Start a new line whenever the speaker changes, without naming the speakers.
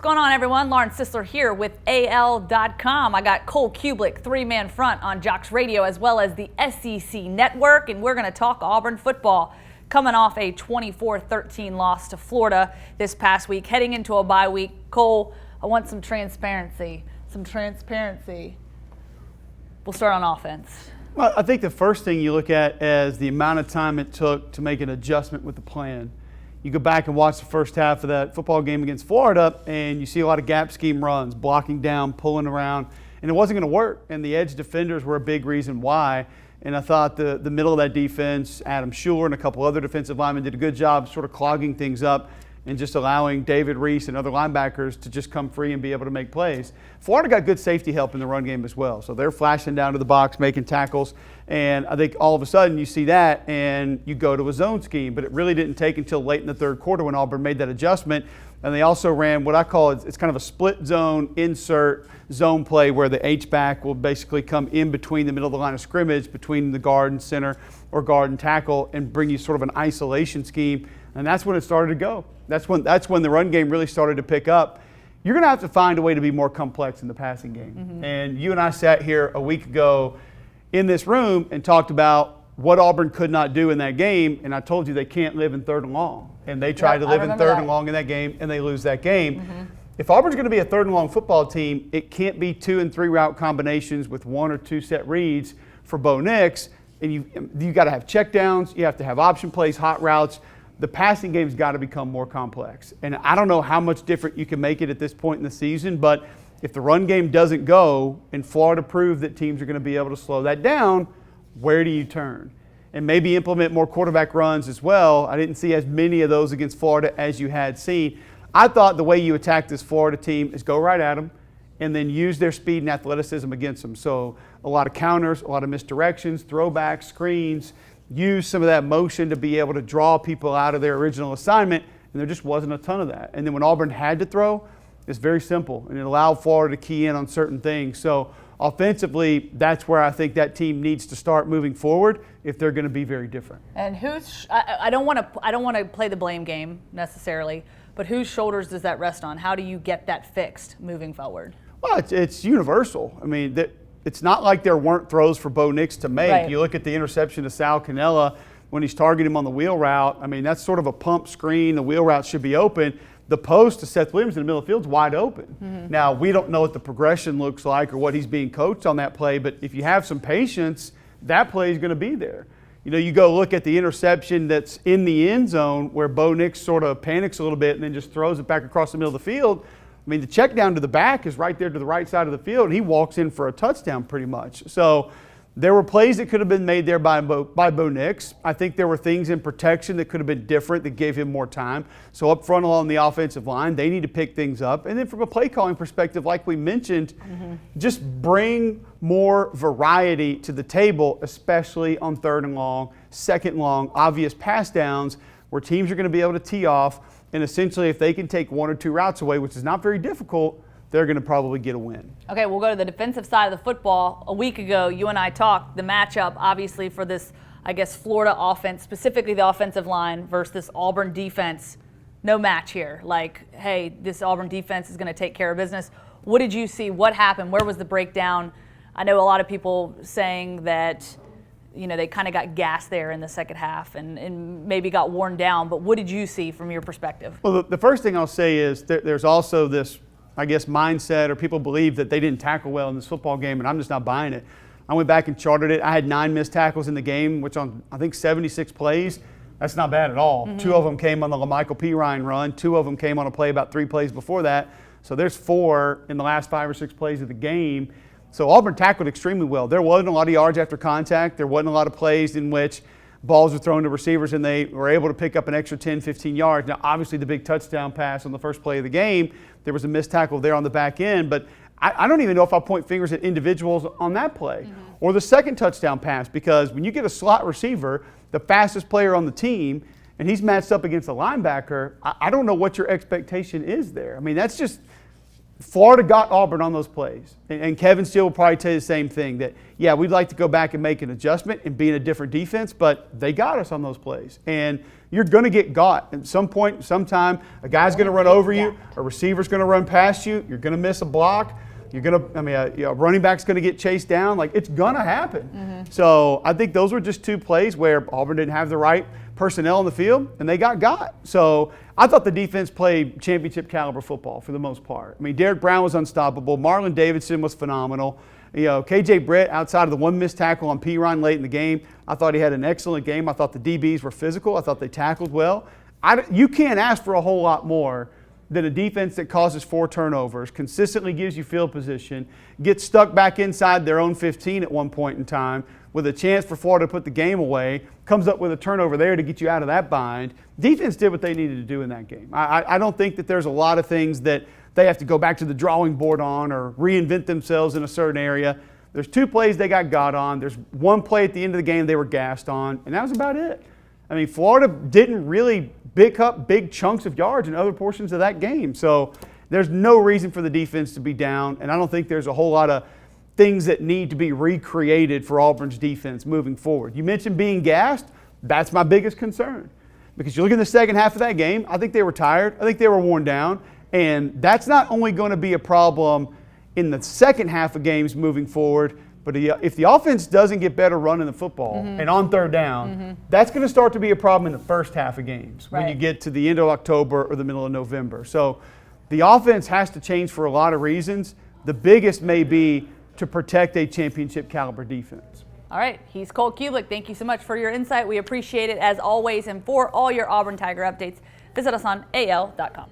What's going on, everyone? Lauren Sisler here with AL.com. I got Cole Cubelic, three-man front on JOX Radio, as well as the SEC Network, and we're going to talk Auburn football. Coming off a 24-13 loss to Florida this past week, heading into a bye week. Cole, I want some transparency. We'll start on offense.
Well, I think the first thing you look at is the amount of time it took to make an adjustment with the plan. You go back and watch the first half of that football game against Florida, and you see a lot of gap scheme runs, blocking down, pulling around, and it wasn't going to work. And the edge defenders were a big reason why. And I thought the middle of that defense, Adam Schuler and a couple other defensive linemen did a good job sort of clogging things up and just allowing David Reese and other linebackers to just come free and be able to make plays. Florida got good safety help in the run game as well. So they're flashing down to the box, making tackles. And I think all of a sudden you see that and you go to a zone scheme. But it really didn't take until late in the third quarter when Auburn made that adjustment. And they also ran what I call it's kind of a split zone insert zone play where the H-back will basically come in between the middle of the line of scrimmage between the guard and center or guard and tackle and bring you sort of an isolation scheme. And that's when it started to go. That's when the run game really started to pick up. You're going to have to find a way to be more complex in the passing game. Mm-hmm. And you and I sat here a week ago in this room and talked about what Auburn could not do in that game. And I told you they can't live in third and long. And they tried to live in third and long in that game, and they lose that game. Mm-hmm. If Auburn's going to be a third and long football team, it can't be 2 and 3 route combinations with 1 or 2 set reads for Bo Nix. And you got to have checkdowns. You have to have option plays, hot routes. The passing game's got to become more complex. And I don't know how much different you can make it at this point in the season, but if the run game doesn't go and Florida proved that teams are going to be able to slow that down, where do you turn? And maybe implement more quarterback runs as well. I didn't see as many of those against Florida as you had seen. I thought the way you attack this Florida team is go right at them and then use their speed and athleticism against them. So a lot of counters, a lot of misdirections, throwbacks, screens, use some of that motion to be able to draw people out of their original assignment, and there just wasn't a ton of that. And then when Auburn had to throw, it's very simple, and it allowed Florida to key in on certain things. So offensively, that's where I think that team needs to start moving forward if they're going to be very different.
And I don't want to play the blame game necessarily, but whose shoulders does that rest on? How do you get that fixed moving forward?
Well, it's universal. I mean, it's not like there weren't throws for Bo Nix to make. Right. You look at the interception to Sal Cannella when he's targeting him on the wheel route. I mean, that's sort of a pump screen. The wheel route should be open. The post to Seth Williams in the middle of the field is wide open. Mm-hmm. Now, we don't know what the progression looks like or what he's being coached on that play, but if you have some patience, that play is going to be there. You know, you go look at the interception that's in the end zone where Bo Nix sort of panics a little bit and then just throws it back across the middle of the field. I mean, the check down to the back is right there to the right side of the field, and he walks in for a touchdown pretty much. So there were plays that could have been made there by Bo Nix. I think there were things in protection that could have been different that gave him more time. So up front along the offensive line, they need to pick things up. And then from a play calling perspective, like we mentioned, just bring more variety to the table, especially on third and long, second and long, obvious pass downs where teams are going to be able to tee off. And essentially, if they can take 1 or 2 routes away, which is not very difficult, they're going to probably get a win. Okay, we'll go to the defensive side of the football. A week ago, you and I talked the matchup, obviously, for this, I guess, Florida offense, specifically the offensive line versus this Auburn defense. No match here. Like, hey, this Auburn defense is going to take care of business. What did you see? What happened? Where was the breakdown? I know a lot of people saying that, you know, they kind of got gassed there in the second half and maybe got worn down. But what did you see from your perspective? Well, the first thing I'll say is there's also this, I guess, mindset or people believe that they didn't tackle well in this football game, and I'm just not buying it. I went back and charted it. I had 9 missed tackles in the game, which on, I think, 76 plays. That's not bad at all. Mm-hmm. 2 of them came on the LaMichael P. Ryan run. 2 of them came on a play about 3 plays before that. So there's 4 in the last 5 or 6 plays of the game. So Auburn tackled extremely well. There wasn't a lot of yards after contact. There wasn't a lot of plays in which balls were thrown to receivers and they were able to pick up an extra 10, 15 yards. Now, obviously, the big touchdown pass on the first play of the game, there was a missed tackle there on the back end. But I don't even know if I'll point fingers at individuals on that play. Mm-hmm. Or the second touchdown pass, because when you get a slot receiver, the fastest player on the team, and he's matched up against a linebacker, I don't know what your expectation is there. I mean, that's just Florida got Auburn on those plays. And Kevin Steele will probably tell you the same thing, that, yeah, we'd like to go back and make an adjustment and be in a different defense, but they got us on those plays. And you're going to get got. At some point, sometime, a guy's going to run over you, a receiver's going to run past you, you're going to miss a block. You're going to, a running back's going to get chased down. Like, it's going to happen. So I think those were just two plays where Auburn didn't have the right personnel in the field, and they got. So I thought the defense played championship caliber football for the most part. I mean, Derek Brown was unstoppable. Marlon Davidson was phenomenal. KJ Britt, outside of the one missed tackle on Piron late in the game, I thought he had an excellent game. I thought the DBs were physical. I thought they tackled well. You can't ask for a whole lot more than a defense that causes 4 turnovers, consistently gives you field position, gets stuck back inside their own 15 at one point in time with a chance for Florida to put the game away, comes up with a turnover there to get you out of that bind. Defense did what they needed to do in that game. I don't think that there's a lot of things that they have to go back to the drawing board on or reinvent themselves in a certain area. There's 2 plays they got on. There's 1 play at the end of the game they were gassed on, and that was about it. I mean, Florida didn't really pick up big chunks of yards in other portions of that game. So there's no reason for the defense to be down, and I don't think there's a whole lot of things that need to be recreated for Auburn's defense moving forward. You mentioned being gassed. That's my biggest concern, because you look in the second half of that game, I think they were tired. I think they were worn down, and that's not only going to be a problem in the second half of games moving forward, but if the offense doesn't get better running the football and on third down, that's going to start to be a problem in the first half of games when you get to the end of October or the middle of November. So the offense has to change for a lot of reasons. The biggest may be to protect a championship caliber defense.
All right, he's Cole Cubelic. Thank you so much for your insight. We appreciate it as always. And for all your Auburn Tiger updates, visit us on AL.com.